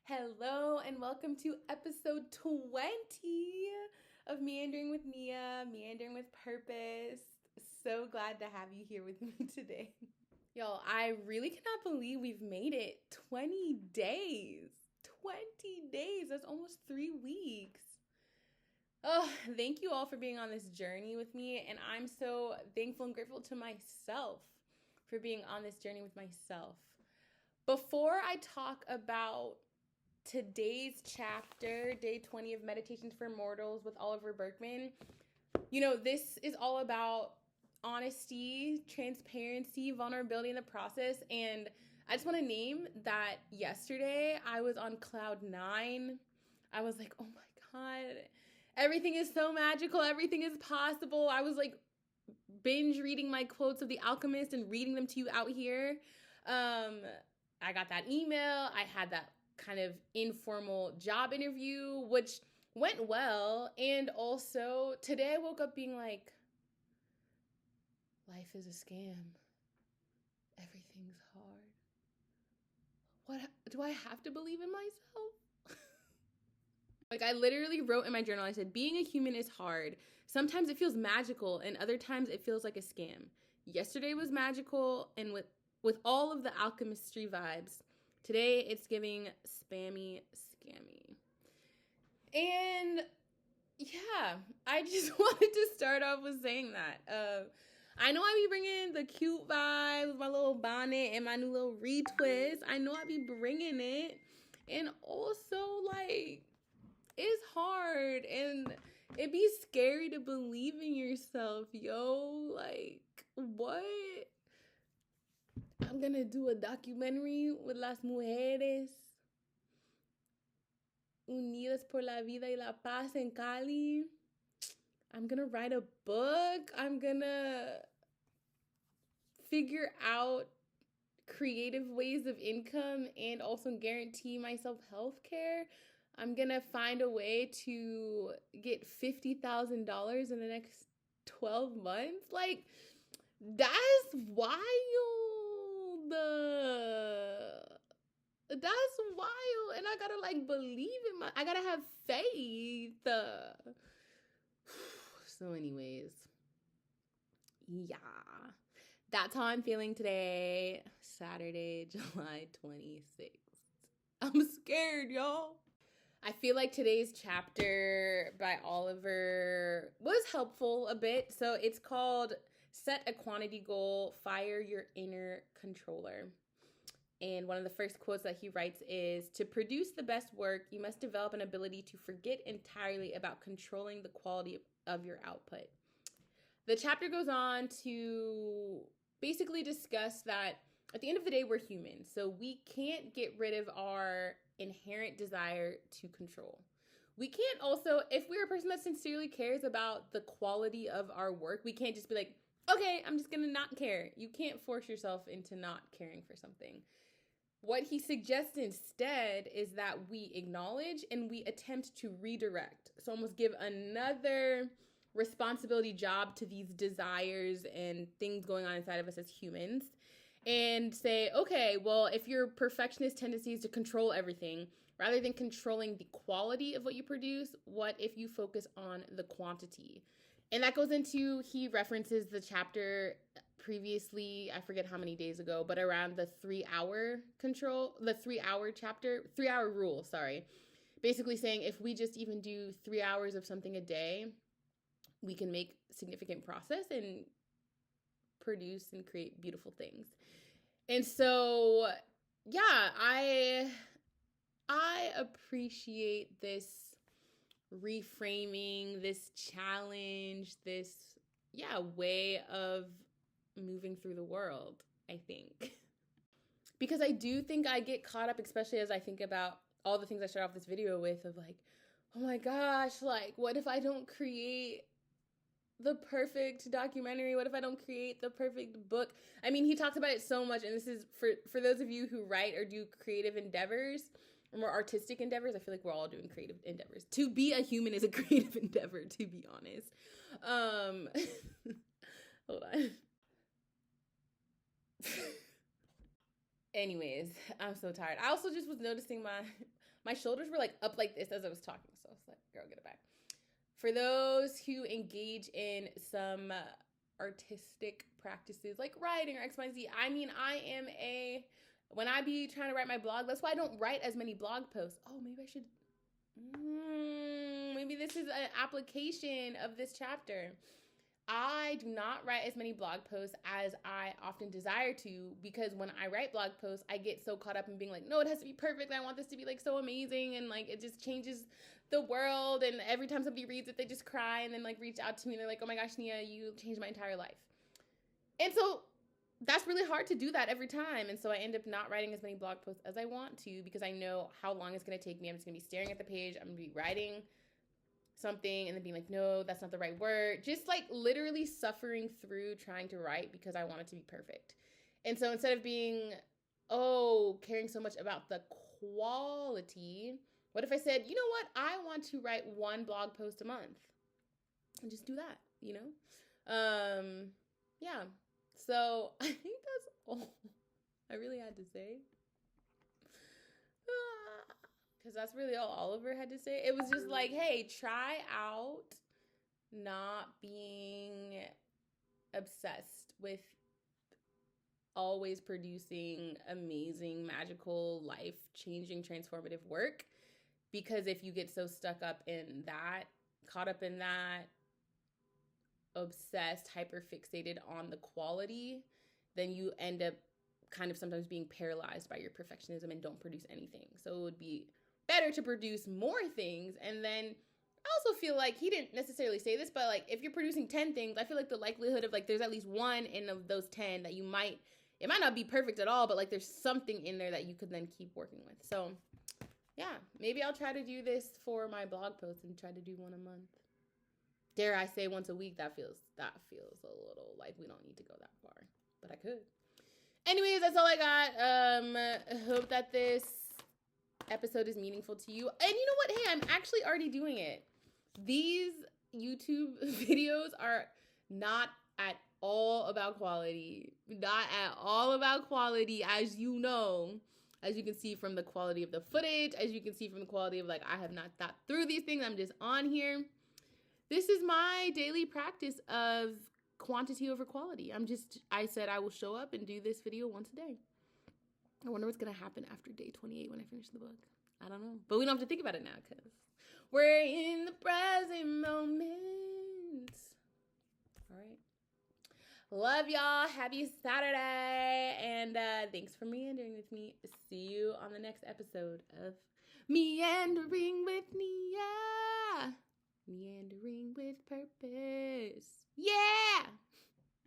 Hello and welcome to episode 20 of Meandering with Mia, Meandering with Purpose. So glad to have you here with me today. Y'all, I really cannot believe we've made it 20 days. 20 days. That's almost 3 weeks. Oh, thank you all for being on this journey with me. And I'm so thankful and grateful to myself for being on this journey with myself. Before I talk about today's chapter, day 20 of Meditations for Mortals with Oliver Burkeman, this is all about honesty, transparency, vulnerability in the process. And I just want to name that yesterday I was on cloud 9. I was like, oh my God, everything is so magical. Everything is possible. I was like binge reading my quotes of The Alchemist and reading them to you out here. I got that email. I had that kind of informal job interview, which went well. And also today I woke up being like, life is a scam. Everything's hard. What do I have to believe in myself? Like, I literally wrote in my journal, I said, being a human is hard. Sometimes it feels magical and other times it feels like a scam. Yesterday was magical and with all of the alchemistry vibes. Today it's giving spammy scammy. And yeah, I just wanted to start off with saying that. I know I be bringing the cute vibes with my little bonnet and my new little retwist. I know I be bringing it. And also, like, it's hard and it be scary to believe in yourself, yo. Like, what? I'm gonna do a documentary with las mujeres unidas por la vida y la paz en Cali. I'm gonna write a book. I'm gonna figure out creative ways of income and also guarantee myself health care. I'm gonna find a way to get $50,000 in the next 12 months. Like, that's wild. That's wild. And I gotta believe in I gotta have faith. So anyways, yeah, that's how I'm feeling today, Saturday, July 26th. I'm scared, y'all. I feel like today's chapter by Oliver was helpful a bit. So it's called Set a Quantity Goal, Fire Your Inner Controller. And one of the first quotes that he writes is, to produce the best work, you must develop an ability to forget entirely about controlling the quality of your output. The chapter goes on to basically discuss that at the end of the day, we're human. So we can't get rid of our inherent desire to control. We can't also, if we're a person that sincerely cares about the quality of our work, we can't just be like, okay, I'm just gonna not care. You can't force yourself into not caring for something. What he suggests instead is that we acknowledge and we attempt to redirect. So almost give another responsibility job to these desires and things going on inside of us as humans. And say, okay, well, if your perfectionist tendency is to control everything, rather than controlling the quality of what you produce, what if you focus on the quantity? And that goes into, he references the chapter previously, I forget how many days ago, but around the 3-hour chapter, 3-hour rule, sorry. Basically saying if we just even do 3 hours of something a day, we can make significant progress and produce and create beautiful things. And so, yeah, I appreciate this reframing, this challenge, this way of moving through the world, I think. Because I do think I get caught up, especially as I think about all the things I started off this video with, of like, oh my gosh, like, what if I don't create the perfect documentary? What if I don't create the perfect book? I mean, he talks about it so much, and this is for those of you who write or do creative endeavors or more artistic endeavors. I feel like we're all doing creative endeavors. To be a human is a creative endeavor, to be honest. Hold on. Anyways, I'm so tired. I also just was noticing my My shoulders were like up like this as I was talking. So I was like, girl, get it back. For those who engage in some artistic practices like writing or XYZ, I mean, when I be trying to write my blog, that's why I don't write as many blog posts. Oh, maybe I should, maybe this is an application of this chapter. I do not write as many blog posts as I often desire to, because when I write blog posts, I get so caught up in being like, no, it has to be perfect. I want this to be like so amazing. And like, it just changes the world. And every time somebody reads it, they just cry and then like reach out to me. And they're like, oh my gosh, Nia, you changed my entire life. And so that's really hard to do that every time. And so I end up not writing as many blog posts as I want to, because I know how long it's going to take me. I'm just going to be staring at the page. I'm going to be writing something and then being like, no, that's not the right word. Just like literally suffering through trying to write because I want it to be perfect. And so instead of being, caring so much about the quality, what if I said, you know what? I want to write one blog post a month and just do that, you know? Yeah. So I think that's all I really had to say. Because that's really all Oliver had to say. It was just like, hey, try out not being obsessed with always producing amazing, magical, life-changing, transformative work. Because if you get so stuck up in that, caught up in that, obsessed, hyper-fixated on the quality, then you end up kind of sometimes being paralyzed by your perfectionism and don't produce anything. So it would be better to produce more things. And then I also feel like he didn't necessarily say this, but like if you're producing 10 things, I feel like the likelihood of like there's at least one in of those 10 that it might not be perfect at all, but like there's something in there that you could then keep working with. So yeah, maybe I'll try to do this for my blog post and try to do one a month. Dare I say once a week? That feels a little like we don't need to go that far, but I could. Anyways, that's all I got. Hope that this episode is meaningful to you. And you know what? Hey, I'm actually already doing it. These YouTube videos are not at all about quality. Not at all about quality, as you know. As you can see from the quality of the footage, as you can see from the quality of like, I have not thought through these things. I'm just on here. This is my daily practice of quantity over quality. I said I will show up and do this video once a day. I wonder what's going to happen after day 28 when I finish the book. I don't know. But we don't have to think about it now because we're in the present moment. All right. Love y'all. Happy Saturday. And thanks for meandering with me. See you on the next episode of Meandering with Nia. Meandering with purpose. Yeah!